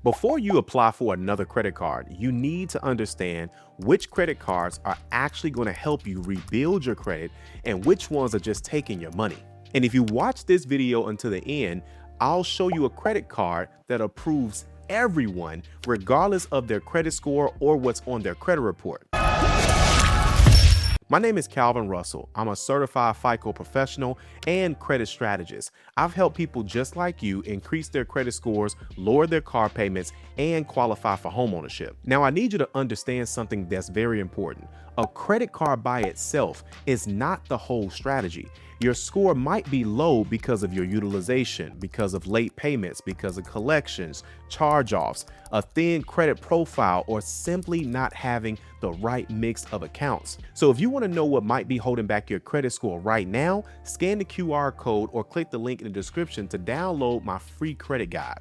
Before you apply for another credit card, you need to understand which credit cards are actually going to help you rebuild your credit and which ones are just taking your money. And if you watch this video until the end, I'll show you a credit card that approves everyone regardless of their credit score or what's on their credit report. My name is Calvin Russell. I'm a certified FICO professional and credit strategist. I've helped people just like you increase their credit scores, lower their car payments, and qualify for homeownership. Now, I need you to understand something that's very important. A credit card by itself is not the whole strategy. Your score might be low because of your utilization, because of late payments, because of collections, charge-offs, a thin credit profile, or simply not having the right mix of accounts. So if you want to know what might be holding back your credit score right now, scan the QR code or click the link in the description to download my free credit guide.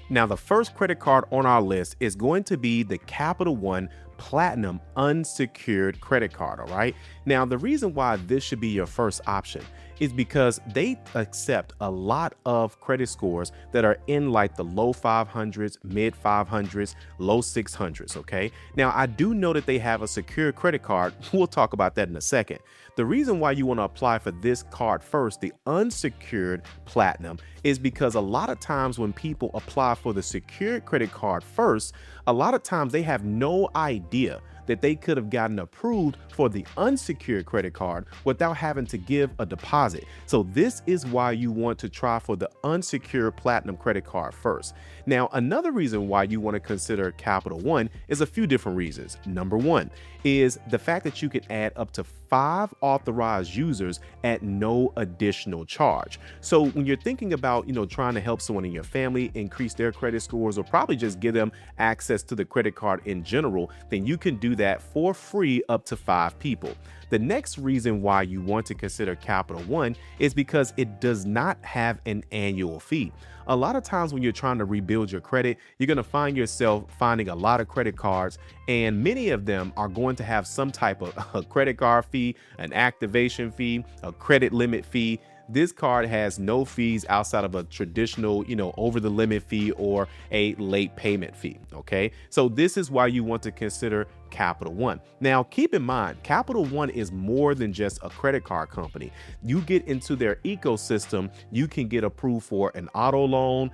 Now, the first credit card on our list is going to be the Capital One Platinum Unsecured credit card, all right? Now, the reason why this should be your first option is because they accept a lot of credit scores that are in like the low 500s, mid 500s, low 600s, okay? Now, I do know that they have a secure credit card. We'll talk about that in a second. The reason why you want to apply for this card first, the Unsecured Platinum, is because a lot of times when people apply for the secured credit card first, a lot of times they have no idea that they could have gotten approved for the unsecured credit card without having to give a deposit. So this is why you want to try for the Unsecured Platinum credit card first. Now, another reason why you want to consider Capital One is a few different reasons. Number one is the fact that you can add up to 5 authorized users at no additional charge. So when you're thinking about, trying to help someone in your family increase their credit scores or probably just give them access to the credit card in general, then you can do that for free up to 5 people. The next reason why you want to consider Capital One is because it does not have an annual fee. A lot of times when you're trying to rebuild your credit, you're going to find yourself finding a lot of credit cards, and many of them are going to have some type of a credit card fee, an activation fee, a credit limit fee. This card has no fees outside of a traditional, over the limit fee or a late payment fee. Okay, so this is why you want to consider Capital One. Now, keep in mind, Capital One is more than just a credit card company. You get into their ecosystem, you can get approved for an auto loan.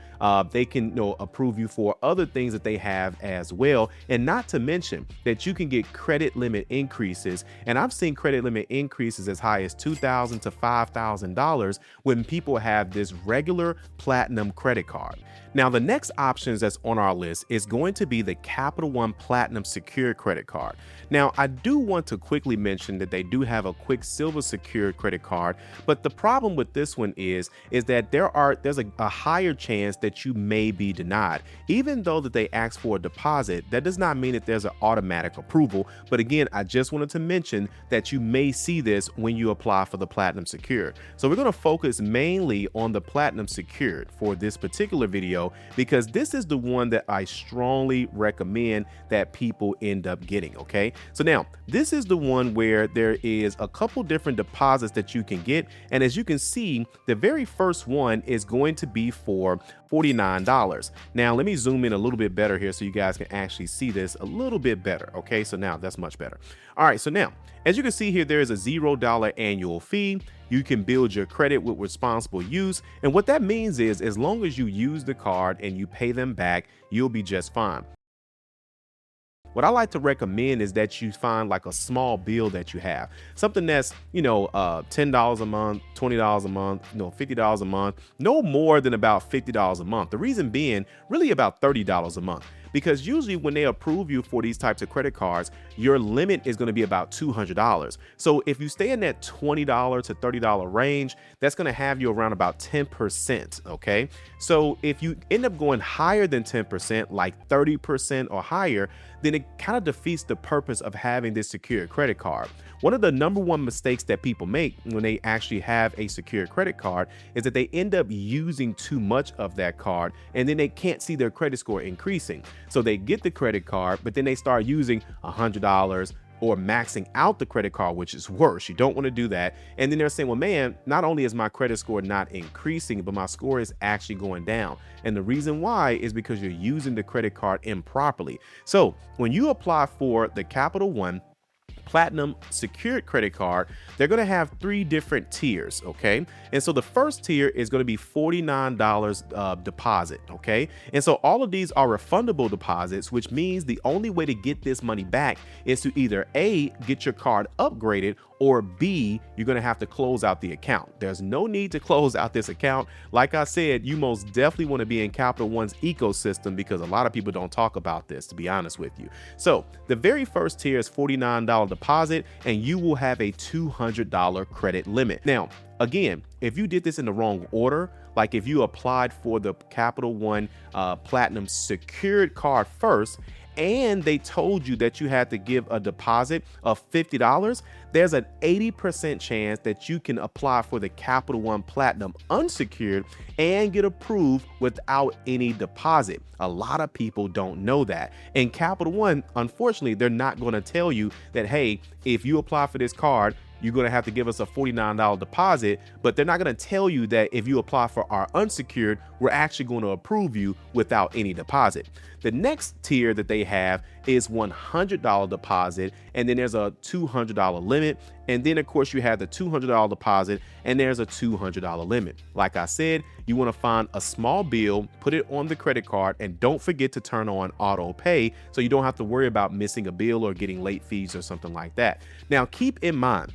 They can approve you for other things that they have as well. And not to mention that you can get credit limit increases. And I've seen credit limit increases as high as $2,000 to $5,000 when people have this regular platinum credit card. Now, the next options that's on our list is going to be the Capital One Platinum Secured credit card. Now, I do want to quickly mention that they do have a quick silver secured credit card, but the problem with this one is that there's a higher chance that you may be denied. Even though that they ask for a deposit, that does not mean that there's an automatic approval. But again, I just wanted to mention that you may see this when you apply for the Platinum Secured. So we're going to focus mainly on the Platinum Secured for this particular video, because this is the one that I strongly recommend that people end up getting. Okay, so now this is the one where there is a couple different deposits that you can get, and as you can see, the very first one is going to be for $49. Now let me zoom in a little bit better here so you guys can actually see this a little bit better. Okay, so now that's much better. All right, so now as you can see here, there is a $0 annual fee. You can build your credit with responsible use. And what that means is as long as you use the card and you pay them back, you'll be just fine. What I like to recommend is that you find like a small bill that you have, something that's, $10 a month, $20 a month, $50 a month, no more than about $50 a month. The reason being really about $30 a month. Because usually when they approve you for these types of credit cards, your limit is going to be about $200. So if you stay in that $20 to $30 range, that's going to have you around about 10%. Okay. So if you end up going higher than 10%, like 30% or higher, then it kind of defeats the purpose of having this secured credit card. One of the number one mistakes that people make when they actually have a secured credit card is that they end up using too much of that card, and then they can't see their credit score increasing. So they get the credit card, but then they start using $100, or maxing out the credit card, which is worse. You don't want to do that. And then they're saying, well, man, not only is my credit score not increasing, but my score is actually going down. And the reason why is because you're using the credit card improperly. So when you apply for the Capital One Platinum Secured credit card, they're going to have 3 different tiers. Okay. And so the first tier is going to be $49 deposit. Okay. And so all of these are refundable deposits, which means the only way to get this money back is to either A, get your card upgraded, or B, you're going to have to close out the account. There's no need to close out this account. Like I said, you most definitely want to be in Capital One's ecosystem because a lot of people don't talk about this, to be honest with you. So the very first tier is $49 deposit, and you will have a $200 credit limit. Now, again, if you did this in the wrong order, like if you applied for the Capital One Platinum Secured card first, and they told you that you had to give a deposit of $50, there's an 80% chance that you can apply for the Capital One Platinum Unsecured and get approved without any deposit. A lot of people don't know that. And Capital One, unfortunately, they're not going to tell you that, hey, if you apply for this card, you're going to have to give us a $49 deposit, but they're not going to tell you that if you apply for our unsecured, we're actually going to approve you without any deposit. The next tier that they have is $100 deposit, and then there's a $200 limit. And then, of course, you have the $200 deposit, and there's a $200 limit. Like I said, you want to find a small bill, put it on the credit card, and don't forget to turn on auto pay so you don't have to worry about missing a bill or getting late fees or something like that. Now, keep in mind,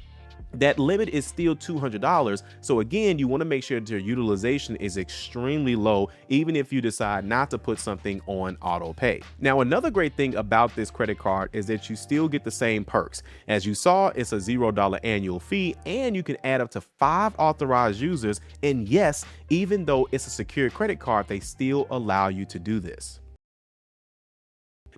that limit is still $200. So again, you want to make sure that your utilization is extremely low, even if you decide not to put something on auto pay. Now, another great thing about this credit card is that you still get the same perks. As you saw, it's a $0 annual fee, and you can add up to 5 authorized users. And yes, even though it's a secured credit card, they still allow you to do this.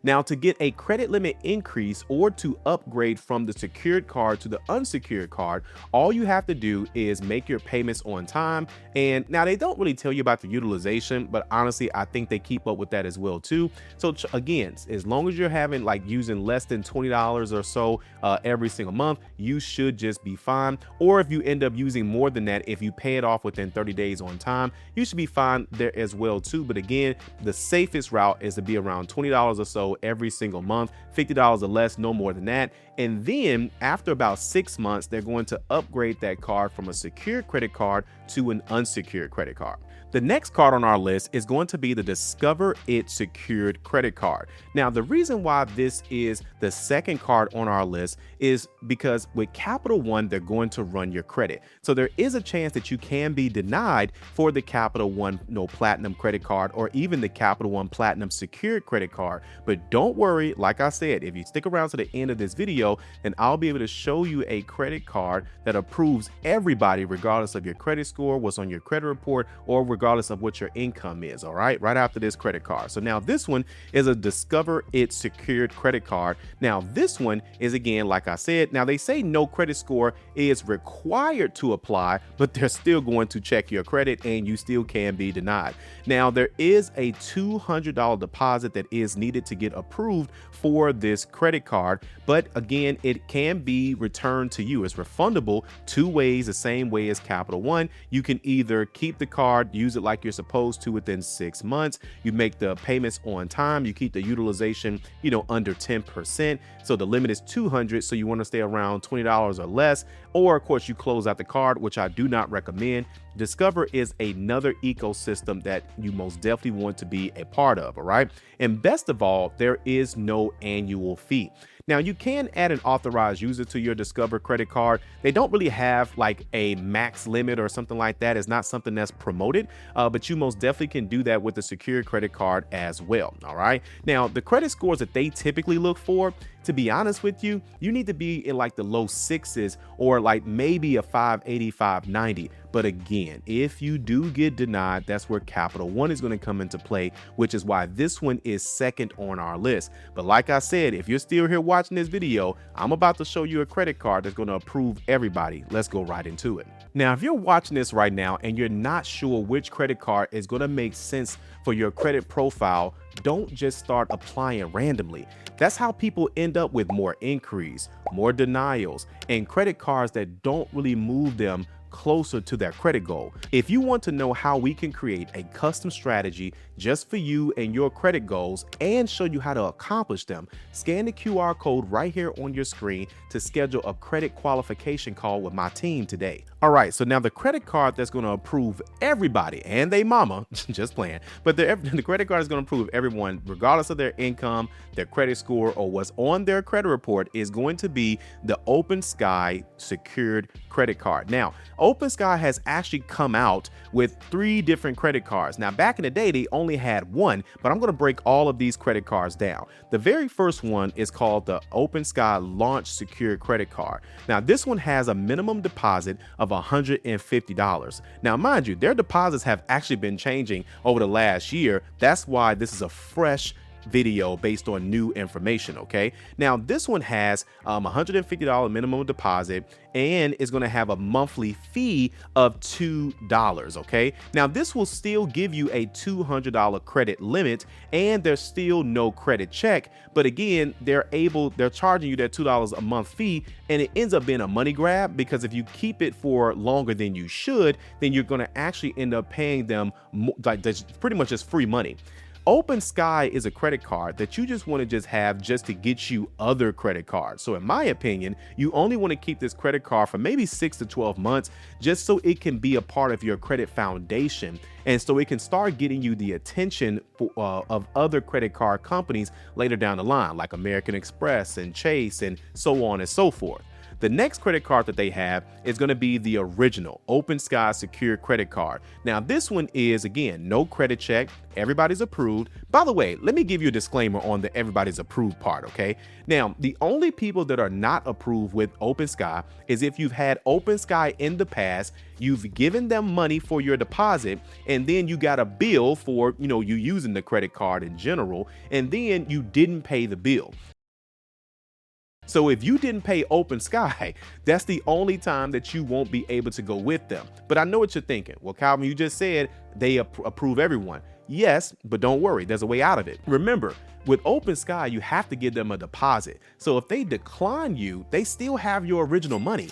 Now, to get a credit limit increase or to upgrade from the secured card to the unsecured card, all you have to do is make your payments on time. And now they don't really tell you about the utilization, but honestly, I think they keep up with that as well too. So again, as long as you're having using less than $20 or so every single month, you should just be fine. Or if you end up using more than that, if you pay it off within 30 days on time, you should be fine there as well too. But again, the safest route is to be around $20 or so every single month, $50 or less, no more than that. And then after about 6 months, they're going to upgrade that card from a secured credit card to an unsecured credit card. The next card on our list is going to be the Discover It Secured credit card. Now, the reason why this is the second card on our list is because with Capital One, they're going to run your credit. So there is a chance that you can be denied for the Capital One Platinum credit card or even the Capital One Platinum Secured credit card. But don't worry, like I said, if you stick around to the end of this video, then I'll be able to show you a credit card that approves everybody, regardless of your credit score, what's on your credit report, or regardless of what your income is. All right, right after this credit card. So now this one is a Discover It Secured credit card. Now this one is, again, like I said, now they say no credit score is required to apply, but they're still going to check your credit and you still can be denied. Now there is a $200 deposit that is needed to get approved for this credit card, but again, it can be returned to you. It's refundable 2 ways, the same way as Capital One. You can either keep the card, use it like you're supposed to within 6 months. You make the payments on time. You keep the utilization, under 10%. So the limit is 200. So you want to stay around $20 or less. Or of course you close out the card, which I do not recommend. Discover is another ecosystem that you most definitely want to be a part of. All right. And best of all, there is no annual fee. Now, you can add an authorized user to your Discover credit card. They don't really have like a max limit or something like that. It's not something that's promoted, but you most definitely can do that with the secured credit card as well. All right. Now, the credit scores that they typically look for, to be honest with you, you need to be in like the low 6s or like maybe a 580, 590. But again, if you do get denied, that's where Capital One is going to come into play, which is why this one is second on our list. But like I said, if you're still here watching this video, I'm about to show you a credit card that's going to approve everybody. Let's go right into it. Now, if you're watching this right now and you're not sure which credit card is going to make sense for your credit profile, don't just start applying randomly. That's how people end up with more inquiries, more denials, and credit cards that don't really move them closer to their credit goal. If you want to know how we can create a custom strategy just for you and your credit goals and show you how to accomplish them, scan the QR code right here on your screen to schedule a credit qualification call with my team today. All right, so now the credit card that's going to approve everybody and they mama, just playing, but the credit card is going to approve everyone regardless of their income, their credit score, or what's on their credit report is going to be the OpenSky Secured credit card. Now, OpenSky has actually come out with 3 different credit cards. Now, back in the day, they only had one, but I'm going to break all of these credit cards down. The very first one is called the OpenSky Launch Secure credit card. Now, this one has a minimum deposit of $150. Now, mind you, their deposits have actually been changing over the last year. That's why this is a fresh video based on new information. Okay, now this one has $150 minimum deposit and is going to have a monthly fee of $2. Okay, now this will still give you a $200 credit limit and there's still no credit check, but again, they're charging you that $2 a month fee, and it ends up being a money grab because if you keep it for longer than you should, then you're going to actually end up paying them like that's pretty much just free money. OpenSky is a credit card that you just want to have just to get you other credit cards. So in my opinion, you only want to keep this credit card for maybe 6 to 12 months just so it can be a part of your credit foundation, and so it can start getting you the attention of other credit card companies later down the line, like American Express and Chase and so on and so forth. The next credit card that they have is going to be the original OpenSky Secured credit card. Now, this one is, again, no credit check. Everybody's approved. By the way, let me give you a disclaimer on the everybody's approved part, okay? Now, the only people that are not approved with OpenSky is if you've had OpenSky in the past, you've given them money for your deposit, and then you got a bill for, you using the credit card in general, and then you didn't pay the bill. So if you didn't pay OpenSky, that's the only time that you won't be able to go with them. But I know what you're thinking. Well, Calvin, you just said they approve everyone. Yes, but don't worry, there's a way out of it. Remember, with OpenSky, you have to give them a deposit. So if they decline you, they still have your original money.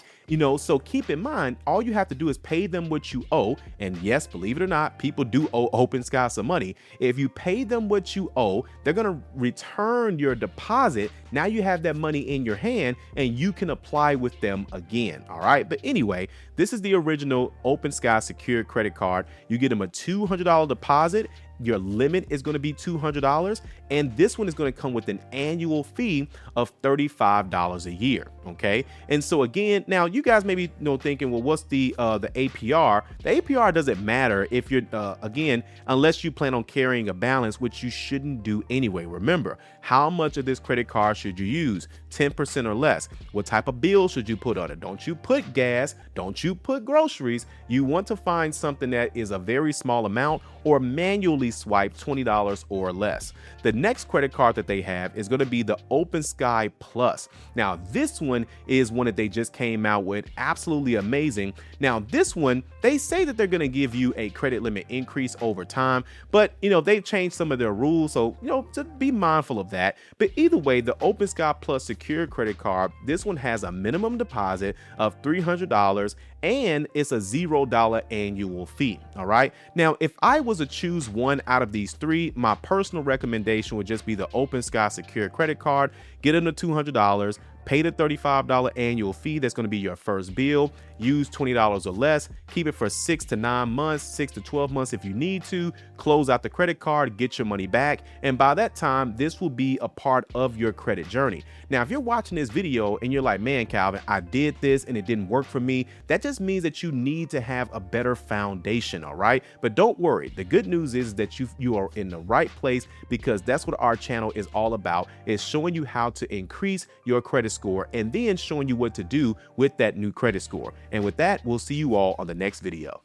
So keep in mind, all you have to do is pay them what you owe. And yes, believe it or not, people do owe OpenSky some money. If you pay them what you owe, they're going to return your deposit. Now you have that money in your hand and you can apply with them again. All right. But anyway, this is the original OpenSky Secured credit card. You get them a $200 deposit. Your limit is going to be $200, and this one is going to come with an annual fee of $35 a year. Okay, and so again, now you guys may be thinking, well, what's the APR? The APR doesn't matter if you're again, unless you plan on carrying a balance, which you shouldn't do anyway. Remember, how much of this credit card should you use? 10% or less. What type of bill should you put on it? Don't you put gas? Don't you put groceries? You want to find something that is a very small amount, or manually swipe $20 or less. The next credit card that they have is going to be the OpenSky Plus. Now, this one is one that they just came out with. Absolutely amazing. Now, this one, they say that they're going to give you a credit limit increase over time, but they've changed some of their rules, so to be mindful of that. But either way, the OpenSky Plus Secure credit card, this one has a minimum deposit of $300 and it's a $0 annual fee. All right. Now, if I was to choose one out of these 3, my personal recommendation would just be the OpenSky Secure credit card. Get them the $200. Pay the $35 annual fee. That's going to be your first bill. Use $20 or less. Keep it for 6 to 9 months, 6 to 12 months if you need to. Close out the credit card, get your money back. And by that time, this will be a part of your credit journey. Now, if you're watching this video and you're like, man, Calvin, I did this and it didn't work for me, that just means that you need to have a better foundation. All right. But don't worry. The good news is that you are in the right place, because that's what our channel is all about, is showing you how to increase your credit score and then showing you what to do with that new credit score. And with that, we'll see you all on the next video.